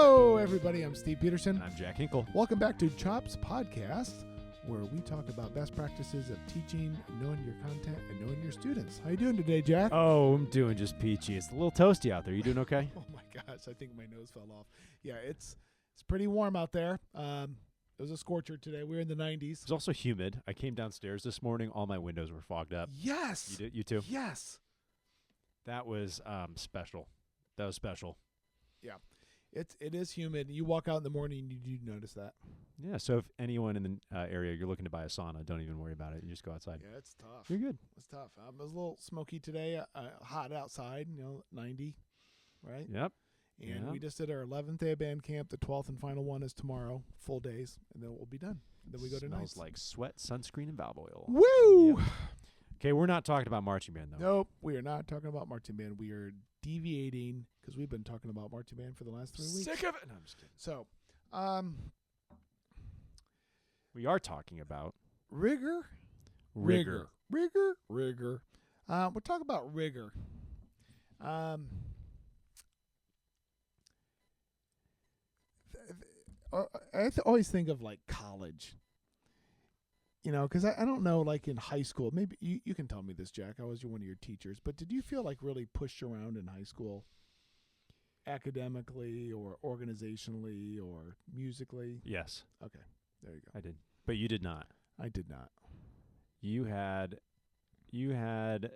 Hello, everybody. I'm Steve Peterson. And I'm Jack Hinkle. Welcome back to Chops Podcast, where we talk about best practices of teaching, knowing your content, and knowing your students. How you doing today, Jack? Oh, I'm doing just peachy. It's a little toasty out there. You doing okay? Oh my gosh, I think my nose fell off. Yeah, it's pretty warm out there. It was a scorcher today. We were in the 90s. It's also humid. I came downstairs this morning. All my windows were fogged up. Yes. You too? Yes. That was special. That was special. Yeah. It is humid. You walk out in the morning, you do notice that. Yeah, so if anyone in the area, you're looking to buy a sauna, don't even worry about it. You just go outside. Yeah, it's tough. You're good. It's tough. It was a little smoky today, hot outside, 90, right? Yep. And we just did our 11th day of band camp. The 12th and final one is tomorrow, full days, and then we'll be done. And then we go to nights. Smells like sweat, sunscreen, and valve oil. Woo! Yep. Okay, we're not talking about marching band, though. Nope, we are not talking about marching band. We are deviating because we've been talking about marching band for the last 3 weeks. Sick of it. No, I'm just kidding. So, We are talking about Rigor. Rigor. We're talking about Rigor. I always think of like college, because I don't know, like in high school, maybe you can tell me this, Jack. I was one of your teachers, but did you feel like really pushed around in high school, academically or organizationally or musically? Yes. Okay, there you go. I did. But you did not. I did not. Did you have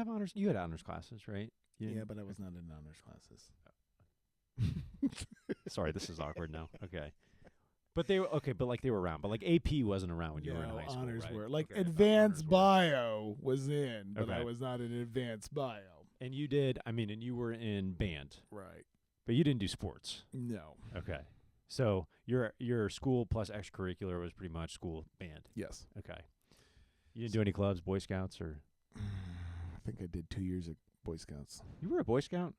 honors? You had honors classes, right? Yeah, but I was not in honors classes. Sorry, this is awkward now. Okay. But they were around. But like AP wasn't around when you were in high school, honors right? were. Like Okay, advanced honors bio was in, but I Okay. was not in advanced bio. And you did, and you were in band. Right. But you didn't do sports. No. Okay. So your school plus extracurricular was pretty much school band. Yes. Okay. You didn't do any clubs, Boy Scouts, or? I think I did 2 years of Boy Scouts. You were a Boy Scout?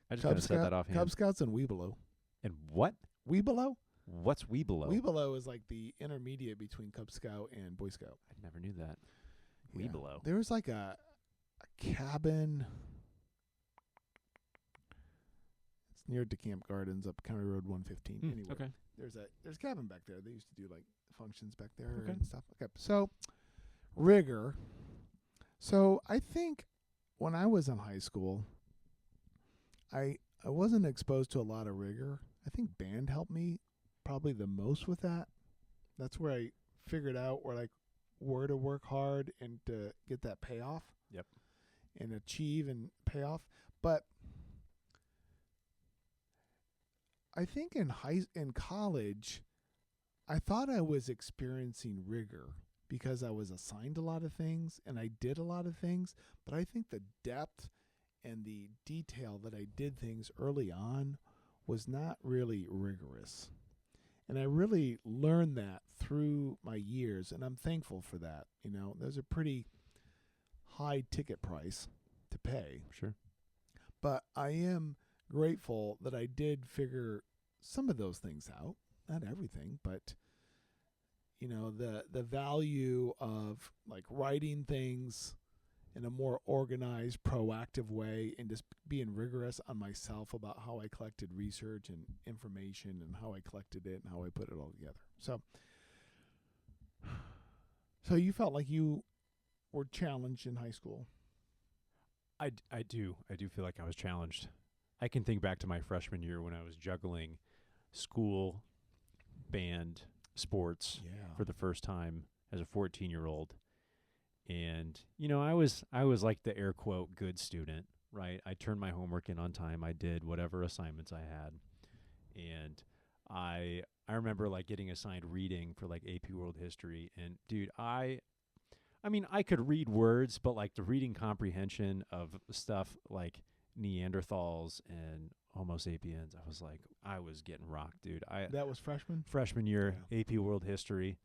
I just kind of said that offhand. Cub Scouts and Webelow. And what? Webelow? What's Webelow? Webelow is like the intermediate between Cub Scout and Boy Scout. I never knew that. Yeah. Webelow. There was like a cabin. It's near DeCamp Gardens up County Road 115. Anyway, Okay. there's a cabin back there. They used to do like functions back there Okay. and stuff. Okay, so Rigor. So I think when I was in high school, I wasn't exposed to a lot of rigor. I think band helped me probably the most with that. That's where I figured out where to work hard and to get that payoff. Yep. And achieve and pay off. But I think in college, I thought I was experiencing rigor because I was assigned a lot of things and I did a lot of things. But I think the depth and the detail that I did things early on was not really rigorous. And I really learned that through my years, and I'm thankful for that. There's a pretty high ticket price to pay. Sure. But I am grateful that I did figure some of those things out. Not everything, but the value of like writing things in a more organized, proactive way and just being rigorous on myself about how I collected research and information and how I collected it and how I put it all together. So you felt like you were challenged in high school. I do feel like I was challenged. I can think back to my freshman year when I was juggling school, band, sports for the first time as a 14-year-old. And, I was like the air quote good student, right? I turned my homework in on time. I did whatever assignments I had. And I remember like getting assigned reading for like AP World History. And dude, I could read words, but like the reading comprehension of stuff like Neanderthals and Homo sapiens, I was getting rocked, dude. That was freshman year, yeah. AP World History.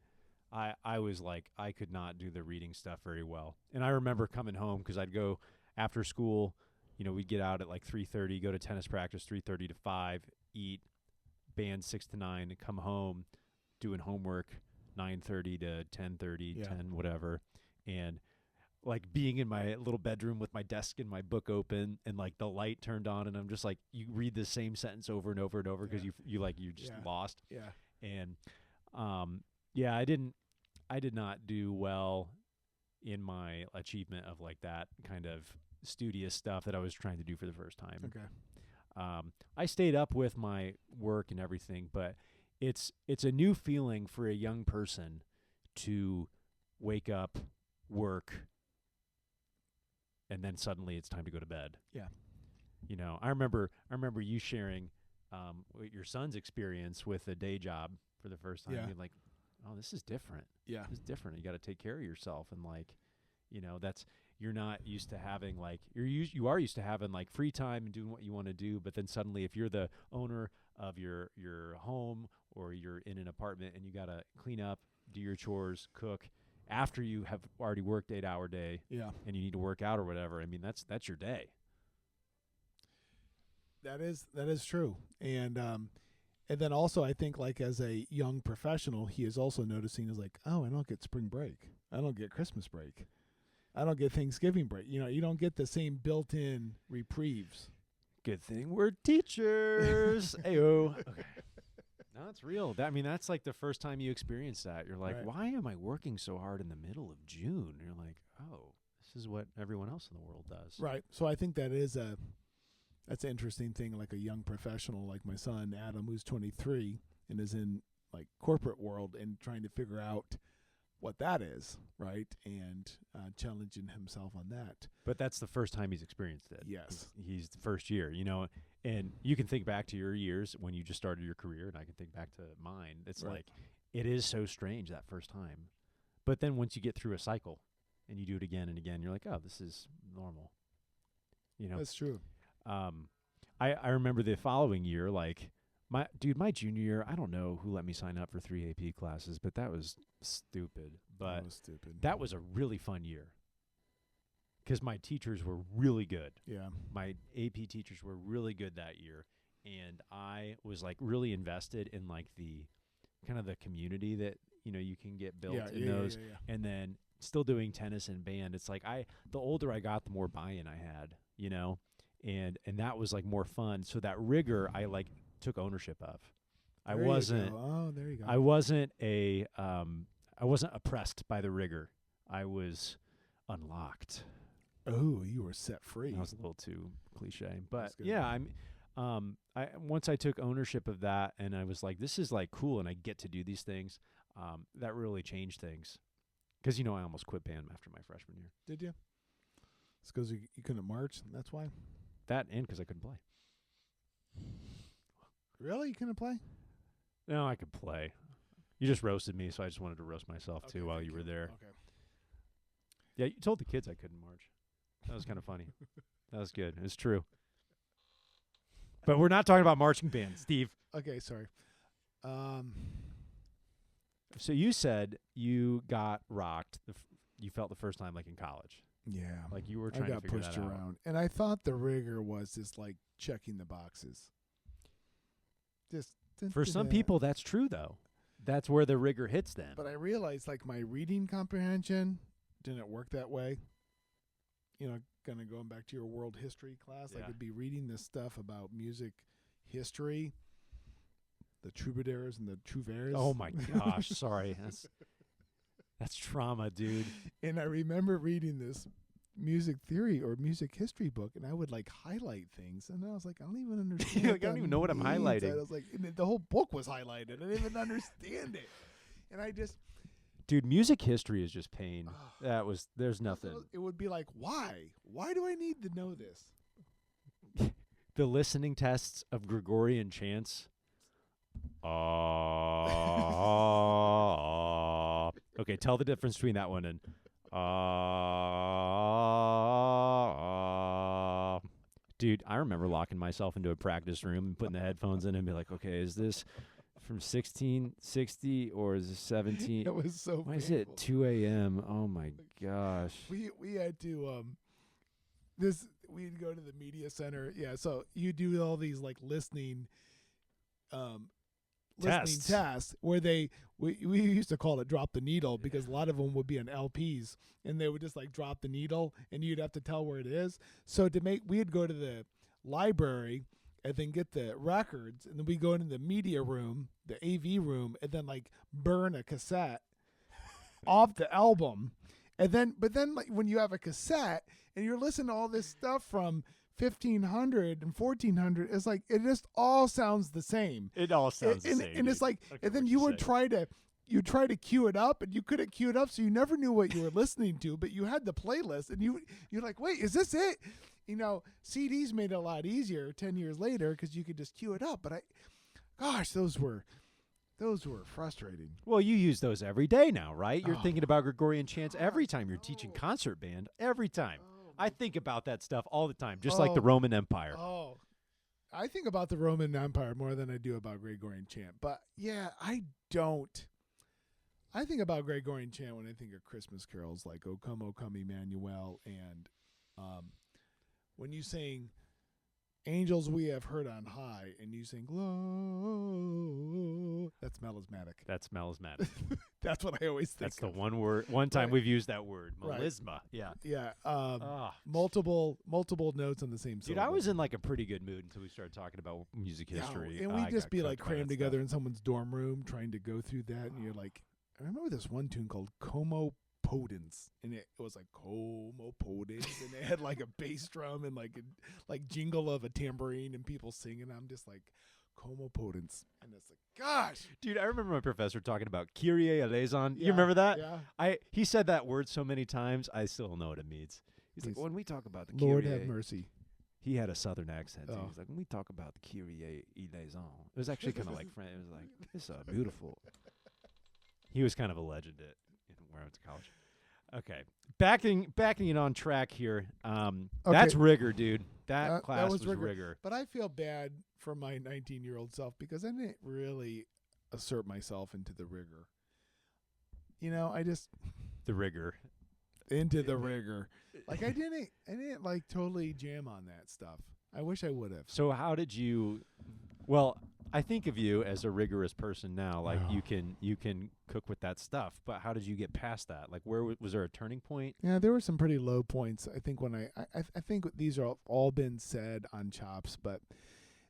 I was like, I could not do the reading stuff very well. And I remember coming home because I'd go after school, we'd get out at like 3:30, go to tennis practice 3:30 to 5, eat, band 6 to 9, and come home doing homework 9:30 to 10:30, 10, whatever. And like being in my little bedroom with my desk and my book open and like the light turned on, and I'm just like, you read the same sentence over and over and over because you're just lost. Yeah. And yeah, I did not do well in my achievement of like that kind of studious stuff that I was trying to do for the first time. Okay. I stayed up with my work and everything, but it's a new feeling for a young person to wake up, work, and then suddenly it's time to go to bed. Yeah. You know, I remember you sharing your son's experience with a day job for the first time. Yeah. Being like, oh, this is different. Yeah. This is different. You got to take care of yourself, and like, you know, you're not used to having like you are used to having like free time and doing what you want to do, but then suddenly if you're the owner of your home or you're in an apartment and you got to clean up, do your chores, cook after you have already worked 8-hour day, Yeah. and you need to work out or whatever. I mean, that's your day. That is true. And then also I think like as a young professional, he is also noticing is like, oh, I don't get spring break. I don't get Christmas break. I don't get Thanksgiving break. You know, you don't get the same built-in reprieves. Good thing we're teachers. Ayo. Okay. No, it's real. I mean, that's like the first time you experience that. You're like, Right. why am I working so hard in the middle of June? And you're like, oh, this is what everyone else in the world does. Right. So I think that's an interesting thing, like a young professional like my son, Adam, who's 23 and is in like corporate world and trying to figure out what that is, right? And challenging himself on that. But that's the first time he's experienced it. Yes. He's the first year, you know, and you can think back to your years when you just started your career, and I can think back to mine. It's Right. like, it is so strange that first time. But then once you get through a cycle and you do it again and again, you're like, oh, this is normal. You know, That's true. I remember the following year, like my junior year, I don't know who let me sign up for 3 AP classes, but that was stupid. But That was stupid. that was a really fun year because my teachers were really good. Yeah. My AP teachers were really good that year, and I was like really invested in like the kind of the community that, you know, you can get built in those. Yeah. And then still doing tennis and band. It's like the older I got, the more buy-in I had, you know, and that was like more fun. So that rigor I like took ownership of. There you go. There you go. I wasn't oppressed by the rigor. I was unlocked. Oh, you were set free. That was a little too cliche, but That's good. yeah, once I took ownership of that, and I was like, this is like cool, and I get to do these things. That really changed things, because you know I almost quit band after my freshman year. Did you? It's because you couldn't march. That's why. That and because I couldn't play. Really, you couldn't play? No, I could play. You just roasted me, so I just wanted to roast myself too while you were there. Okay. Yeah, you told the kids I couldn't march. That was kind of funny. That was good. It's true. But we're not talking about marching band, Steve. Okay, sorry. So you said you got rocked. You felt the first time like in college. Yeah. Like you were I trying got to figure pushed that out. around. And I thought the rigor was just like checking the boxes. Just For some people, that's true, though. That's where the rigor hits them. But I realized like my reading comprehension didn't work that way. You know, kind of going back to your world history class, I Yeah. could be reading this stuff about music history, the troubadours and the trouvères. Oh, my gosh. Sorry. That's trauma, dude. And I remember reading this music theory or music history book, and I would like highlight things, and I was like, I don't even understand. Like, I don't even know what I'm highlighting. I was like, and the whole book was highlighted. I didn't even understand it, and I just, Dude, music history is just pain. There's nothing. It would be like, why? Why do I need to know this? The listening tests of Gregorian chants. Okay, tell the difference between that one and Dude, I remember locking myself into a practice room and putting the headphones in and be like, okay, is this from 1660 or is it 17? It was so Why is it 2 a.m.? Oh my gosh. We had to we'd go to the media center. Yeah, so you do all these like listening listening tests where we used to call it drop the needle because a lot of them would be on LPs and they would just like drop the needle and you'd have to tell where it is. So we'd go to the library and then get the records and then we go into the media room, the AV room, and then like burn a cassette off the album. But then like when you have a cassette and you're listening to all this stuff from 1500 and 1400, it's like it just all sounds the same. It all sounds the same. And it's like, and then you would try to cue it up, and you couldn't cue it up, so you never knew what you were listening to. But you had the playlist, and you're like, wait, is this it? You know, CDs made it a lot easier 10 years later because you could just cue it up. But gosh, those were frustrating. Well, you use those every day now, right? You're thinking about Gregorian chants every time you're teaching concert band. Every time. I think about that stuff all the time, just like the Roman Empire. Oh, I think about the Roman Empire more than I do about Gregorian chant. But yeah, I don't. I think about Gregorian chant when I think of Christmas carols like O Come, Emmanuel, and when you sing Angels We Have Heard on High, and you sing Glow, that's melismatic. That's melismatic. That's what I always think. That's the one word. One time we've used that word, melisma. Right. Yeah. Yeah. Multiple notes on the same syllable. Dude, I was in like a pretty good mood until we started talking about music history. And we'd just be like crammed together in someone's dorm room trying to go through that, and you're like, I remember this one tune called Como Potence, and it was like Como Potence, and they had like a bass drum and like jingle of a tambourine and people singing. I'm just like, Como Potence, and it's like, gosh, dude, I remember my professor talking about Kyrie eleison. You remember that? Yeah. He said that word so many times, I still don't know what it means. He's like, when we talk about the Lord Kyrie, have mercy. He had a southern accent. He was like, when we talk about the Kyrie eleison, it was actually kind of like French. It was like, it's beautiful. He was kind of a legend where I went to college. Okay, backing it on track here. That's Rigor, dude. That class was Rigor. But I feel bad for my 19-year-old self because I didn't really assert myself into the Rigor. You know, the Rigor. Into the Rigor. Like I didn't like totally jam on that stuff. I wish I would have. So how did you? Well, I think of you as a rigorous person now. Like you can cook with that stuff. But how did you get past that? Like, where was there a turning point? Yeah, there were some pretty low points. I think when I think these are all been said on Chops, but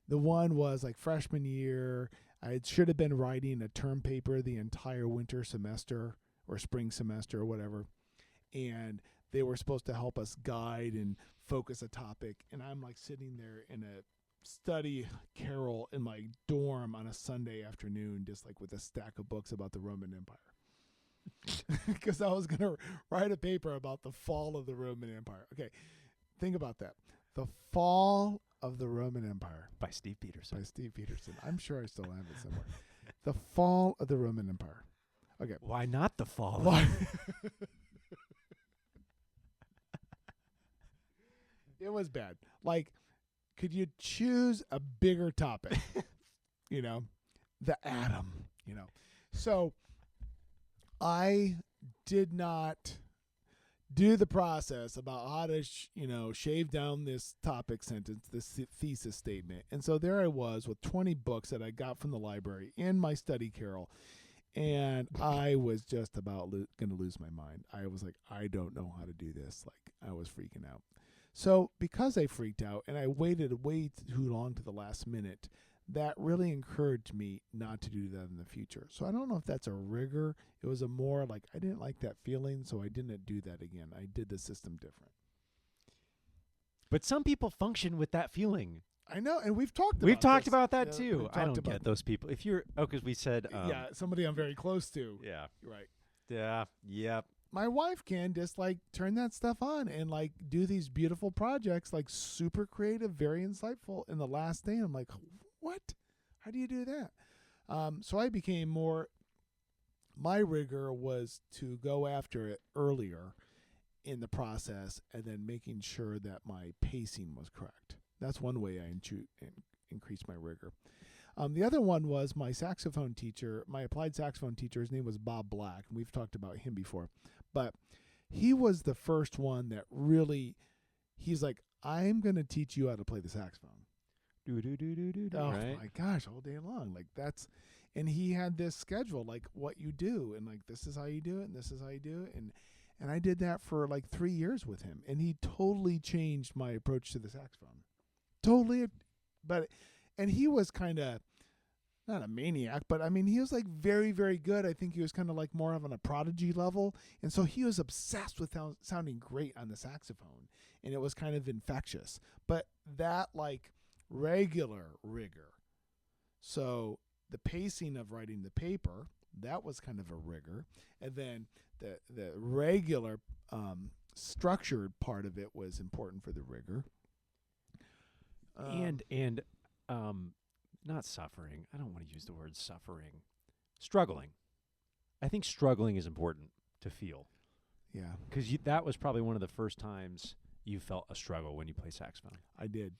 the one was like freshman year. I should have been writing a term paper the entire winter semester or spring semester or whatever, and they were supposed to help us guide and focus a topic. And I'm like sitting there in a study carol in my dorm on a Sunday afternoon, just like with a stack of books about the Roman Empire, because I was going to write a paper about the fall of the Roman Empire. Okay, think about that. The fall of the Roman Empire. By Steve Peterson. I'm sure I still have it somewhere. The fall of the Roman Empire. Okay. Why not the fall? It was bad. Like, could you choose a bigger topic? You know, the atom, you know. So I did not do the process about how to, shave down this topic sentence, this thesis statement. And so there I was with 20 books that I got from the library in my study carrel. And I was just about going to lose my mind. I was like, I don't know how to do this. Like, I was freaking out. So because I freaked out and I waited way too long to the last minute, that really encouraged me not to do that in the future. So I don't know if that's a rigor. It was a more like I didn't like that feeling, so I didn't do that again. I did the system different. But some people function with that feeling. I know, and we've talked about that too. I don't get those people. If you're because we said somebody I'm very close to. Yeah. Right. Yeah. Yep. My wife can just like turn that stuff on and like do these beautiful projects, like super creative, very insightful. In the last day, I'm like, what? How do you do that? So I became more. My rigor was to go after it earlier in the process, and then making sure that my pacing was correct. That's one way I increased my rigor. The other one was my saxophone teacher, my applied saxophone teacher. His name was Bob Black, and we've talked about him before. But he was the first one that really, he's like, I'm going to teach you how to play the saxophone. do do do do do do. Oh Right? my gosh, all day long. Like that's, and he had this schedule, like what you do, and like this is how you do it, and this is how you do it, and I did that for like 3 years with him, and he totally changed my approach to the saxophone. Totally, but and he was kind of not a maniac, but I mean he was like very very good. I think he was kind of like more of on a prodigy level, and so he was obsessed with sounding great on the saxophone, and it was kind of infectious. But that like regular rigor. So the pacing of writing the paper, that was kind of a rigor. And then the regular structured part of it was important for the rigor. And not suffering. I don't want to use the word suffering. Struggling. I think struggling is important to feel. Yeah. Because that was probably one of the first times you felt a struggle when you play saxophone. I did.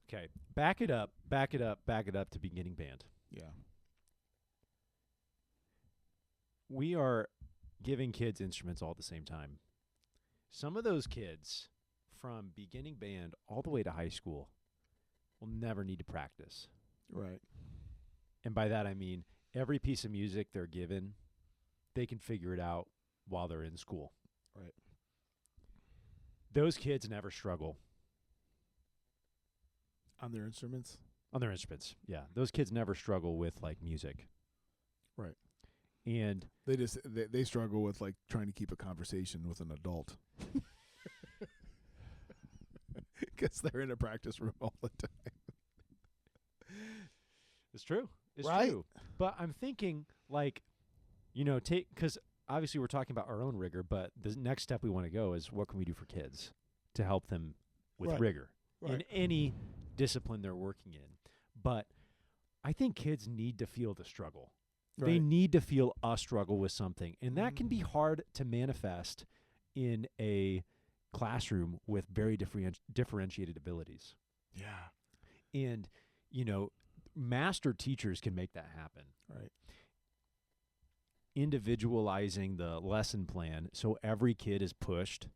Okay. Back it up to beginning band. Yeah. We are giving kids instruments all at the same time. Some of those kids from beginning band all the way to high school will never need to practice. Right. And by that I mean every piece of music they're given, they can figure it out while they're in school. Right. Those kids never struggle. On their instruments? On their instruments, yeah. Those kids never struggle with, like, music. Right. And they struggle with, like, trying to keep a conversation with an adult. Because they're in a practice room all the time. it's true. It's right? true. But I'm thinking, like, because obviously we're talking about our own rigor, but the next step we want to go is what can we do for kids to help them with Right. rigor Right. in any discipline they're working in. But I think kids need to feel the struggle. Right. They need to feel a struggle with something. And that can be hard to manifest in a classroom with very differentiated abilities. Yeah. And, master teachers can make that happen. Right. Individualizing the lesson plan so every kid is pushed,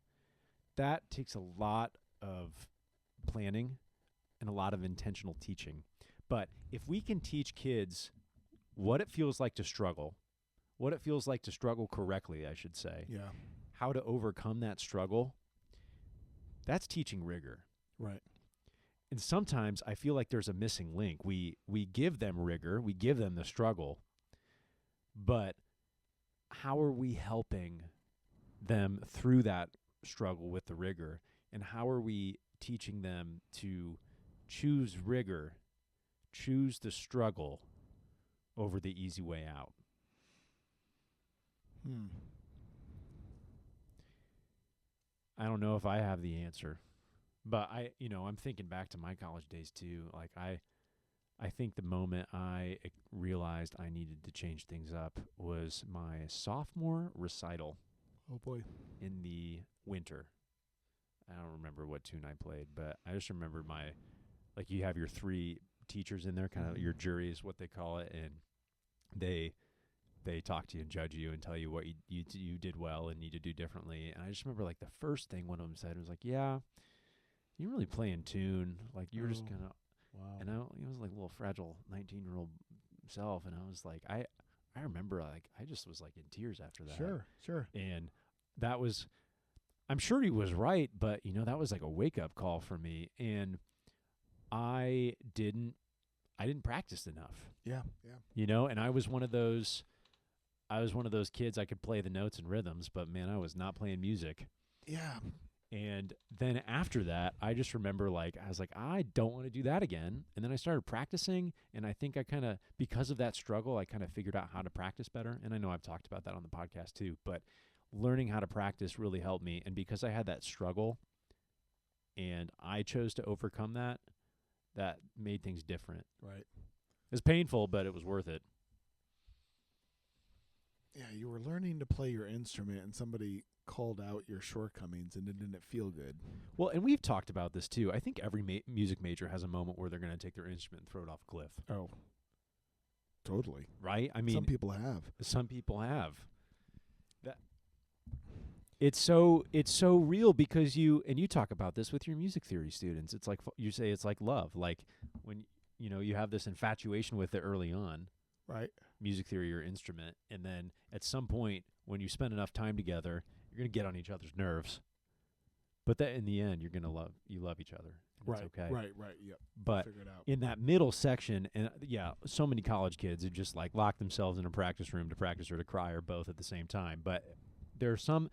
that takes a lot of planning and a lot of intentional teaching. But if we can teach kids what it feels like to struggle correctly, I should say, Yeah. how to overcome that struggle, that's teaching rigor. Right. And sometimes I feel like there's a missing link. We give them rigor, we give them the struggle, but how are we helping them through that struggle with the rigor? And how are we teaching them to choose rigor, choose the struggle over the easy way out? I don't know if I have the answer, but I'm thinking back to my college days too. Like I think the moment I realized I needed to change things up was my sophomore recital. Oh boy. In the winter. I don't remember what tune I played, but I just remember you have your three teachers in there, kind of your jury is what they call it, and they talk to you and judge you and tell you what you did well and need to do differently. And I just remember, like, the first thing one of them said was like, "Yeah, you didn't really play in tune. Like, you were just kind of." Wow. And I was like a little fragile 19-year-old self, and I was like, I remember, like, I just was like in tears after that. Sure. And that was, I'm sure he was right, but that was like a wake up call for me. And I didn't practice enough. Yeah. And I was one of those kids, I could play the notes and rhythms, but man, I was not playing music. Yeah. And then after that, I just remember, like, I was like, I don't want to do that again. And then I started practicing, and I think I kind of, because of that struggle, I kind of figured out how to practice better. And I know I've talked about that on the podcast too, but learning how to practice really helped me. And because I had that struggle and I chose to overcome that made things different. Right. It was painful, but it was worth it. Yeah, you were learning to play your instrument and somebody called out your shortcomings and it didn't feel good. Well, and we've talked about this too. I think every music major has a moment where they're going to take their instrument and throw it off a cliff. Oh, totally. Right? I mean, some people have. Some people have. it's so real because you talk about this with your music theory students. It's like you say it's like love. Like when you have this infatuation with it early on, right? Music theory or instrument, and then at some point when you spend enough time together, you're going to get on each other's nerves. But that in the end, you're going to love each other. Right. It's okay. Right. Yep. But figure it out. in that middle section, and so many college kids who just like lock themselves in a practice room to practice or to cry or both at the same time. But there's some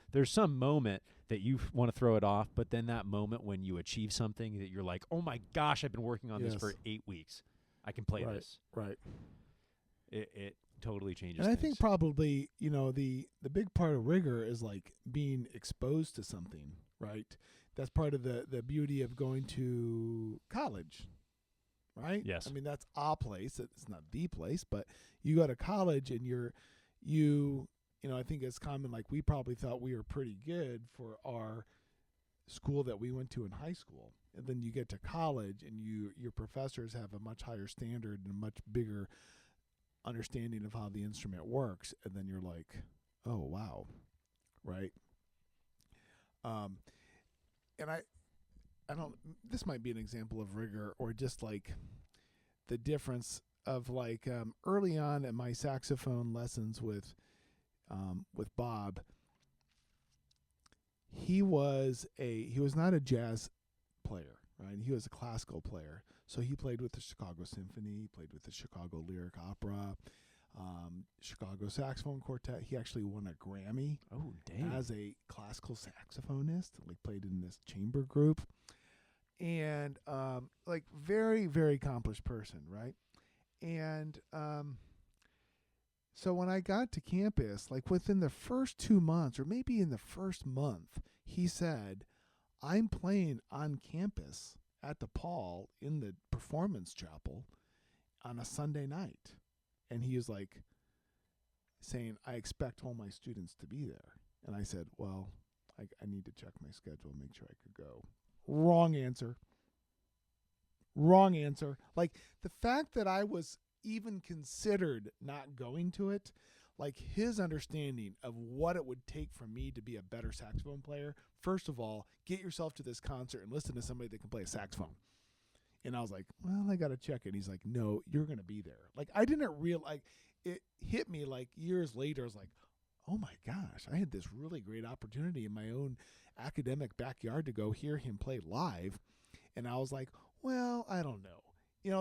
moment that you want to throw it off, but then that moment when you achieve something that you're like, oh my gosh, I've been working on this for 8 weeks. I can play this. Right. It totally changes. And things. I think probably the big part of rigor is like being exposed to something, right? That's part of the beauty of going to college, right? Yes. I mean, that's a place. It's not the place, but you go to college and I think it's common, like we probably thought we were pretty good for our school that we went to in high school. And then you get to college and your professors have a much higher standard and a much bigger understanding of how the instrument works. And then you're like, oh, wow. Right. And I don't, this might be an example of rigor or just like the difference of like early on in my saxophone lessons with Bob, he was not a jazz player, right? He was a classical player. So he played with the Chicago Symphony, he played with the Chicago Lyric Opera, Chicago Saxophone Quartet. He actually won a Grammy as a classical saxophonist. Like played in this chamber group, and like very, very accomplished person, right? And so when I got to campus, like within the first 2 months, or maybe in the first month, he said, "I'm playing on campus at DePaul in the performance chapel on a Sunday night." And he was like saying, "I expect all my students to be there." And I said, "Well, I need to check my schedule and make sure I could go." Wrong answer. Like the fact that I was even considered not going to it, like his understanding of what it would take for me to be a better saxophone player. First of all, get yourself to this concert and listen to somebody that can play a saxophone. And I was like, well, I got to check it. He's like, no, you're going to be there. Like, I didn't realize, it hit me like years later. I was like, oh my gosh, I had this really great opportunity in my own academic backyard to go hear him play live. And I was like, well, I don't know.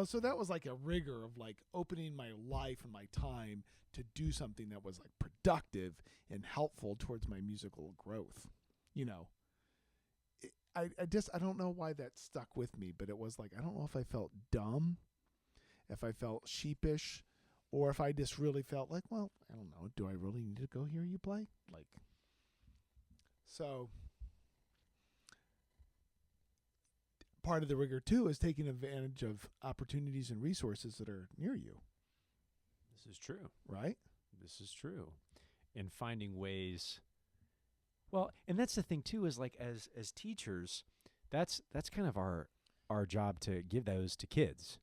So that was like a rigor of like opening my life and my time to do something that was like productive and helpful towards my musical growth. I don't know why that stuck with me, but it was like, I don't know if I felt dumb, if I felt sheepish, or if I just really felt like, well, I don't know, do I really need to go hear you play? Like, so part of the rigor too is taking advantage of opportunities and resources that are near you. This is true. Right? This is true. And finding ways. Well, and that's the thing too, is like as teachers, that's kind of our job to give those to kids.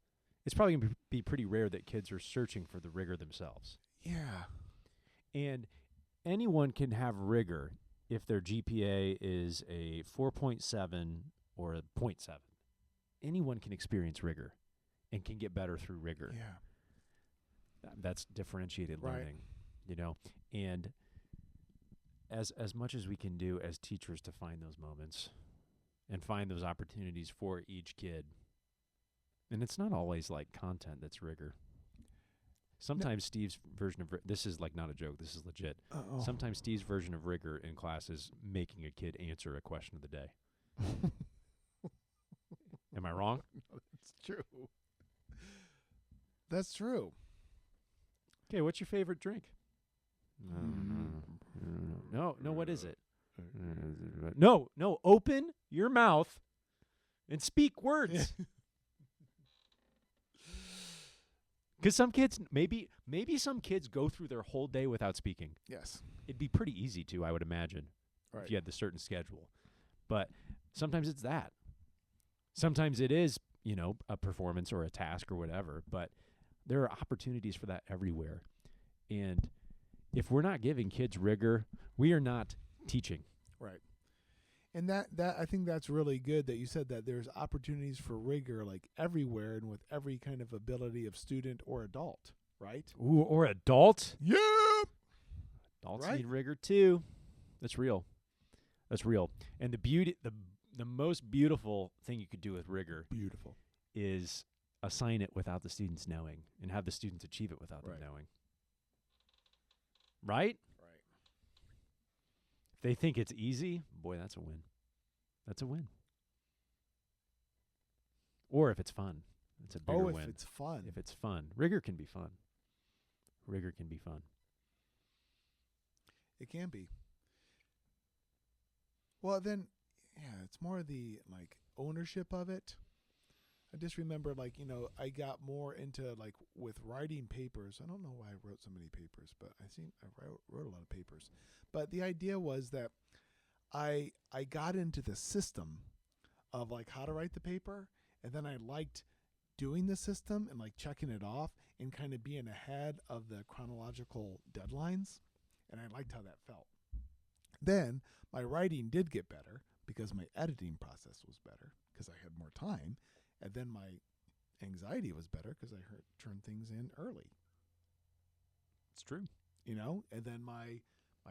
It's probably going to be pretty rare that kids are searching for the rigor themselves. Yeah. And anyone can have rigor if their GPA is a 4.7 or a 0.7. Anyone can experience rigor and can get better through rigor. Yeah. That's differentiated learning, and as much as we can do as teachers to find those moments and find those opportunities for each kid. And it's not always like content that's rigor. Sometimes Steve's version of this is like not a joke, this is legit. Uh-oh. Sometimes Steve's version of rigor in class is making a kid answer a question of the day. Am I wrong? No, that's true. That's true. Okay, what's your favorite drink? No, what is it? No, open your mouth and speak words. Because some kids, maybe some kids go through their whole day without speaking. Yes. It'd be pretty easy to, I would imagine, if you had the certain schedule. But sometimes it's that. Sometimes it is, a performance or a task or whatever. But there are opportunities for that everywhere. And if we're not giving kids rigor, we are not teaching. Right. And that I think that's really good that you said that there's opportunities for rigor like everywhere and with every kind of ability of student or adult, right? Ooh, or adult. Yeah. Adults Right. need rigor too. That's real. That's real. And the most beautiful thing you could do with rigor Beautiful. is assign it without the students knowing and have the students achieve it without Right. them knowing. Right? Right. If they think it's easy, boy, that's a win. That's a win. Or if it's fun, it's a bigger win. If it's fun. If it's fun. Rigor can be fun. Rigor can be fun. It can be. Well, then, yeah, it's more the like ownership of it. I just remember, like, I got more into like with writing papers. I don't know why I wrote so many papers, but I wrote a lot of papers. But the idea was that I got into the system of like how to write the paper, and then I liked doing the system and like checking it off and kind of being ahead of the chronological deadlines, and I liked how that felt. Then my writing did get better because my editing process was better because I had more time, and then my anxiety was better because I turned things in early. It's true. And then my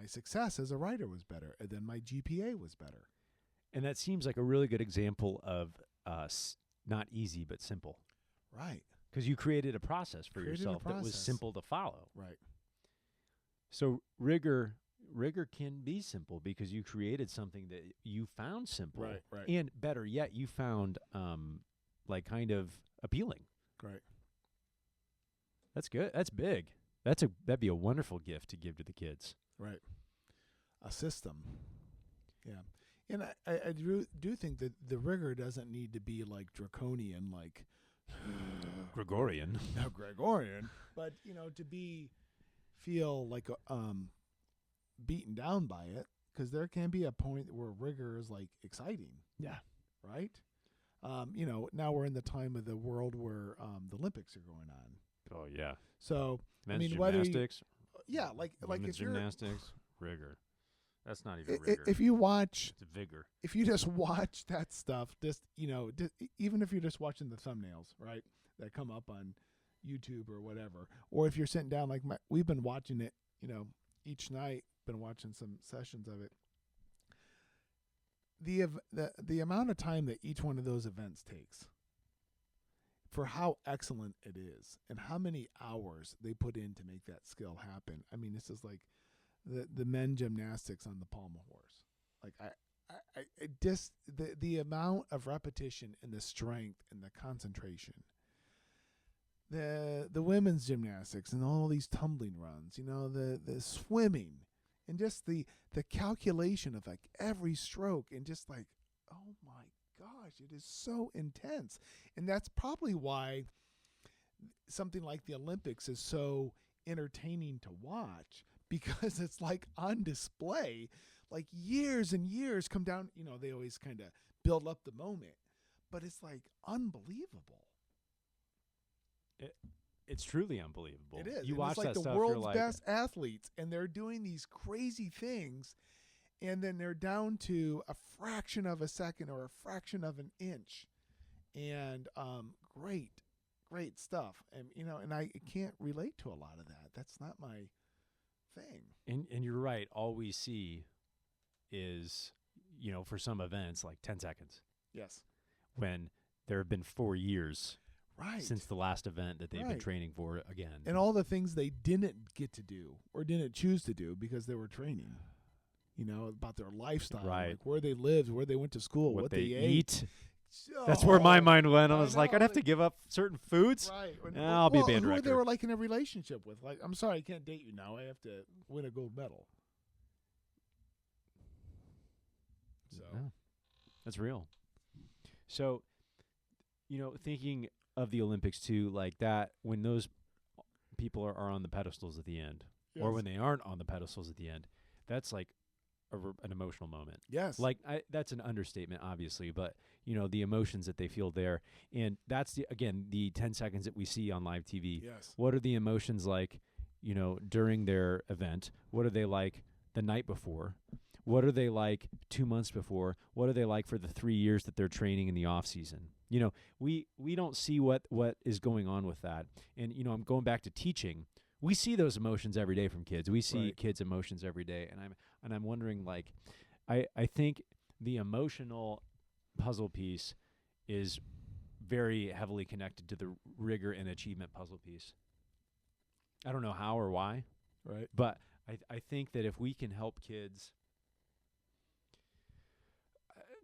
success as a writer was better, and then my GPA was better. And that seems like a really good example of not easy but simple. Right. Because you created a process for yourself that was simple to follow. Right. So rigor can be simple because you created something that you found simple. Right. And better yet, you found like kind of appealing. Right. That's good. That's big. That'd be a wonderful gift to give to the kids. Right. A system. Yeah. And I do think that the rigor doesn't need to be like draconian, like Gregorian. No, Gregorian, but to feel like beaten down by it, because there can be a point where rigor is like exciting. Yeah. Right. Now we're in the time of the world where the Olympics are going on. Oh yeah. So men's gymnastics. like if you're gymnastics, rigor. That's not even rigor. If you watch, it's vigor. If you just watch that stuff, even if you're just watching the thumbnails, right, that come up on YouTube or whatever, or if you're sitting down like we've been watching it, each night, been watching some sessions of it. The amount of time that each one of those events takes, for how excellent it is, and how many hours they put in to make that skill happen. I mean, this is like the men gymnastics on the pommel horse. Like I just the amount of repetition and the strength and the concentration. The women's gymnastics and all these tumbling runs, the swimming, and just the calculation of like every stroke, and just like, oh my gosh, it is so intense. And that's probably why something like the Olympics is so entertaining to watch, because it's like on display, like years and years come down, they always kind of build up the moment, but it's like unbelievable. It's truly unbelievable. It is. You and watch it's like that the stuff, world's you're like, best athletes, and they're doing these crazy things, and then they're down to a fraction of a second or a fraction of an inch, and great stuff. And and I can't relate to a lot of that. That's not my thing. And you're right. All we see is, for some events, like 10 seconds. Yes. When there have been 4 years since the last event that they've been training for again. And all the things they didn't get to do or didn't choose to do because they were training. About their lifestyle, like where they lived, where they went to school, what they ate. That's where my mind went. I was like, I'd have to give up certain foods. Right. I'll be a band director. Who they were like in a relationship with. Like, I'm sorry, I can't date you now. I have to win a gold medal. So that's real. So, thinking of the Olympics too, like that, when those people are on the pedestals at the end, or when they aren't on the pedestals at the end, that's like an emotional moment. Yes. Like that's an understatement, obviously, but the emotions that they feel there, and that's the 10 seconds that we see on live TV. Yes. What are the emotions like, during their event? What are they like the night before? What are they like 2 months before? What are they like for the 3 years that they're training in the off season? You know, we don't see what is going on with that. And, you know, I'm going back to teaching. We see those emotions every day from kids. We see kids' emotions every day. And I'm wondering, like, I think the emotional puzzle piece is very heavily connected to the rigor and achievement puzzle piece. I don't know how or why. Right. But I think that if we can help kids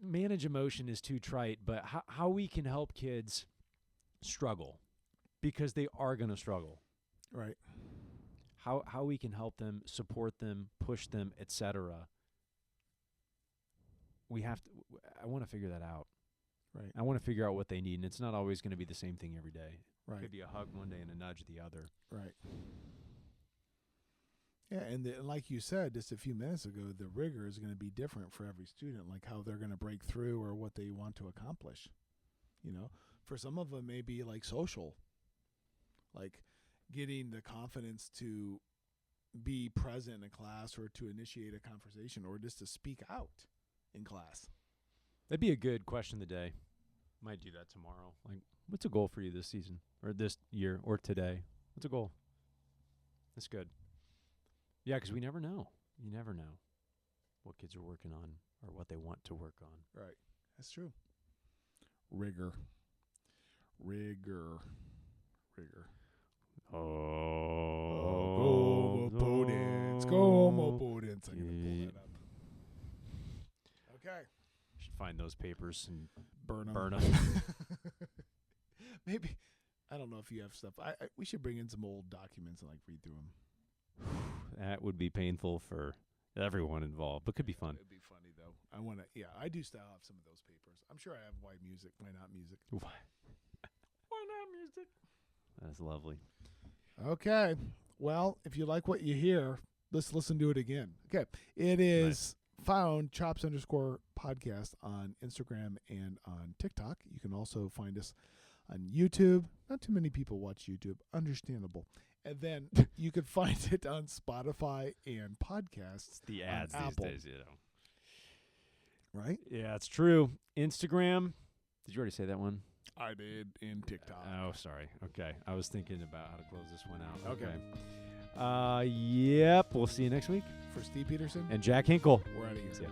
manage emotion is too trite, but how we can help kids struggle, because they are going to struggle. Right. How we can help them, support them, push them, etc. I want to figure that out. Right. I want to figure out what they need, and it's not always going to be the same thing every day. Right. It could be a hug one day and a nudge the other. Right. Yeah, and like you said just a few minutes ago, the rigor is going to be different for every student, like how they're going to break through or what they want to accomplish. You know, for some of them, maybe like social, like getting the confidence to be present in class or to initiate a conversation or just to speak out in class. That'd be a good question of the day. Might do that tomorrow. Like, what's a goal for you this season or this year or today? What's a goal? That's good. Yeah, because we never know. You never know what kids are working on or what they want to work on. Right. That's true. Rigor. Oh, go opponents. Go opponents. I'm going to pull that up. Okay. Should find those papers and burn them. Maybe. I don't know if you have stuff. We should bring in some old documents and like read through them. That would be painful for everyone involved, but could be fun. It'd be funny though. I do still have some of those papers. I'm sure I have Why Music, Why Not Music. Why not music? That's lovely. Okay. Well, if you like what you hear, let's listen to it again. Okay. It is found Chops_podcast on Instagram and on TikTok. You can also find us on YouTube. Not too many people watch YouTube. Understandable. And then you can find it on Spotify and podcasts. The ads on these Apple. days, you know. Right? Yeah, it's true. Instagram. Did you already say that one? I did in TikTok. Oh, sorry. Okay. I was thinking about how to close this one out. Okay. Yep. We'll see you next week. For Steve Peterson and Jack Hinkle. We're out of here. See ya.